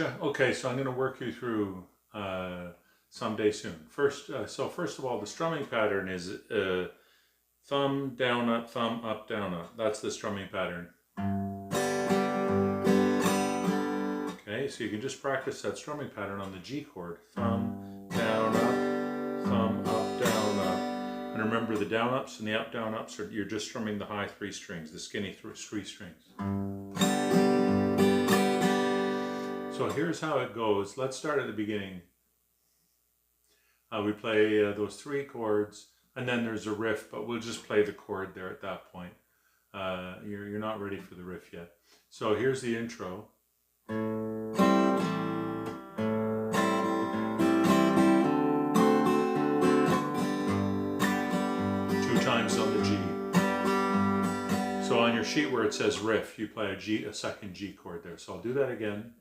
Okay, so I'm going to work you through Someday Soon. First of all, the strumming pattern is thumb, down, up, down, up. That's the strumming pattern. Okay, so you can just practice that strumming pattern on the G chord. Thumb, down, up, down, up. And remember, the down ups and the up, down ups, you're just strumming the high three strings, the skinny three strings. So here's how it goes. Let's start at the beginning. We play those three chords, and then there's a riff, but we'll just play the chord there at that point. You're not ready for the riff yet. So here's the intro. 2 times on the G. So on your sheet where it says riff, you play a second G chord there. So I'll do that again.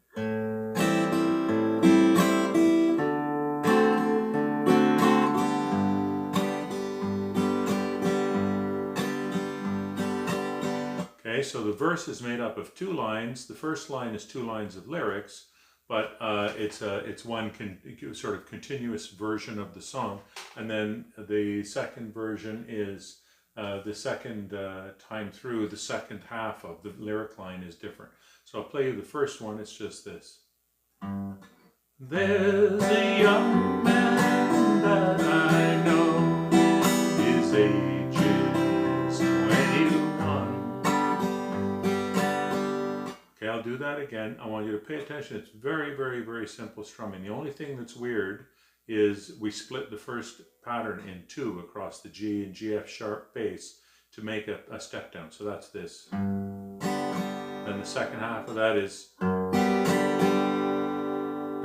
Okay, so the verse is made up of 2 lines. The first line is 2 lines of lyrics, but it's one sort of continuous version of the song. And then the second version is the second time through, the second half of the lyric line is different. So I'll play you the first one. It's just this. There's a young man that I know, his age is 21. Okay, I'll do that again. I want you to pay attention. It's very, very, very simple strumming. The only thing that's weird is we split the first pattern in 2 across the G and G F sharp bass to make a step down. So that's this. Then the second half of that is, and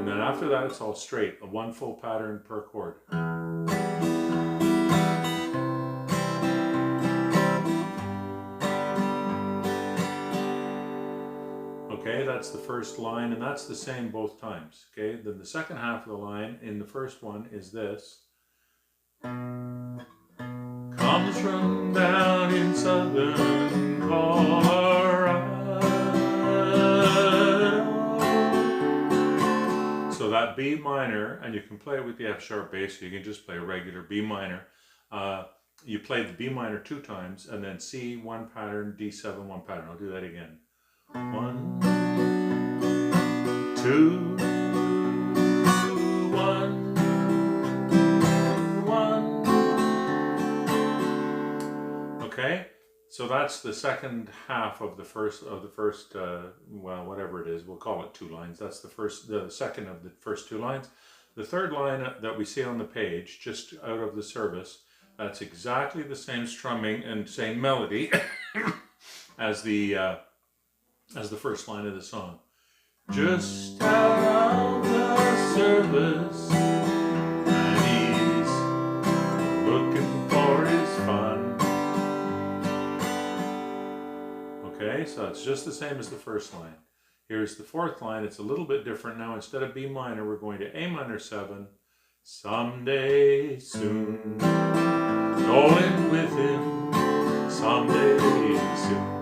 then after that it's all straight, a 1 full pattern per chord. Okay, that's the first line, and that's the same both times. Okay, then the second half of the line in the first one is this. Comes from down in southern Colorado. So that B minor, and you can play it with the F sharp bass, so you can just play a regular B minor. You play the B minor 2 times, and then C 1 pattern, D7 1 pattern. I'll do that again. 1, 2, 1, 1. Okay, so that's the second half of the first well, whatever it is, we'll call it 2 lines. That's the second of the first 2 lines. The third line that we see on the page, just out of the service, that's exactly the same strumming and same melody as the first line of the song. Just out of the service, and he's looking for his fun. Okay, so it's just the same as the first line. Here's the fourth line. It's a little bit different now. Instead of B minor, we're going to A minor 7. Someday soon, going with him, someday soon.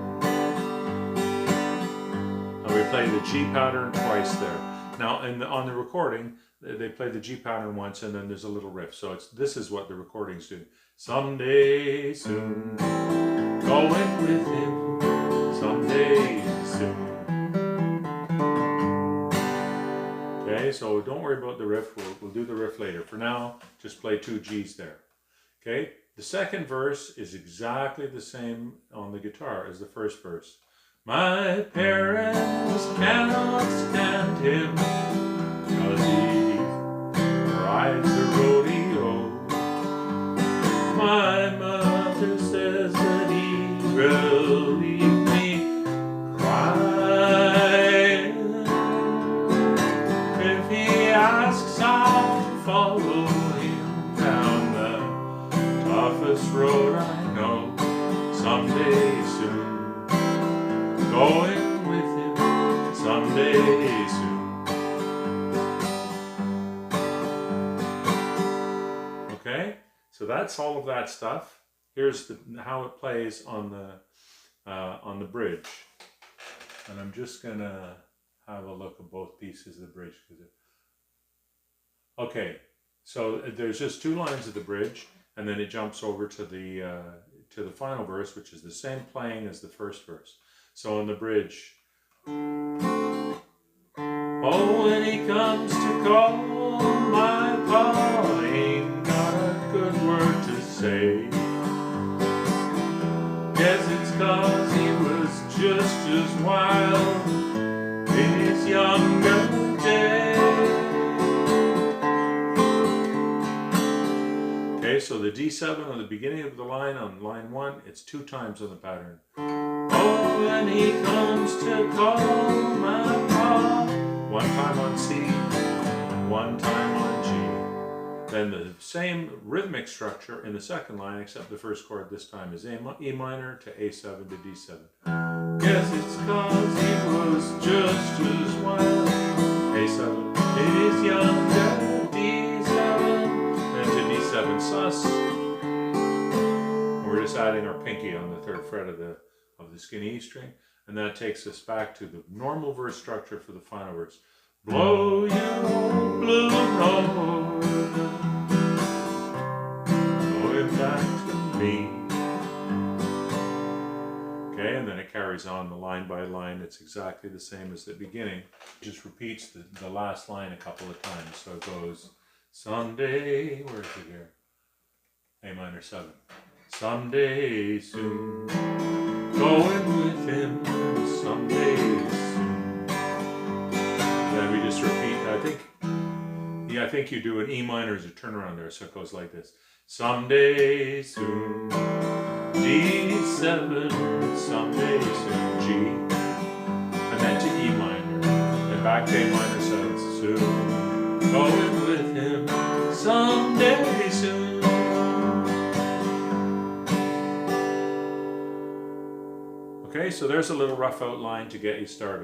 We play the G pattern twice there. Now, on the recording, they play the G pattern once, and then there's a little riff. So this is what the recordings do. Someday soon, going with him, someday soon. Okay, so don't worry about the riff. We'll do the riff later. For now, just play 2 G's there. Okay, the second verse is exactly the same on the guitar as the first verse. My parents cannot stand him, 'cause he rides the rodeo. My mother says that he will leave me crying. If he asks, I'll follow him down the toughest road I know. Someday soon, going with him, someday soon. Okay, so that's all of that stuff. Here's how it plays on the bridge, and I'm just gonna have a look at both pieces of the bridge. Okay, so there's just 2 lines of the bridge, and then it jumps over to the final verse, which is the same playing as the first verse. So in the bridge, oh, when he comes to call my pa, ain't got a good word to say. Guess it's 'cause he was just as wild in his younger days. Okay, so the D7 on the beginning of the line on line 1, it's 2 times on the pattern. Oh, when he comes to call my pa. 1 time on C, 1 time on G. Then the same rhythmic structure in the second line, except the first chord this time is E minor to A7 to D7. Guess it's 'cause he was just as wild. A7, it is younger, D7, and to D7 sus. We're just adding our pinky on the 3rd fret of the skinny E string, and that takes us back to the normal verse structure for the final verse. Blow your blue North, going back to me. Okay, and then it carries on the line by line. It's exactly the same as the beginning. It just repeats the last line a couple of times. So it goes, someday, where is it here? A minor 7. Someday soon, going with him, someday soon. Then we just repeat, I think you do an E minor as a turnaround there, so it goes like this. Someday soon, D7, someday soon, G, and then to E minor, and back to A minor 7, soon, going with him, someday soon. Okay, so there's a little rough outline to get you started.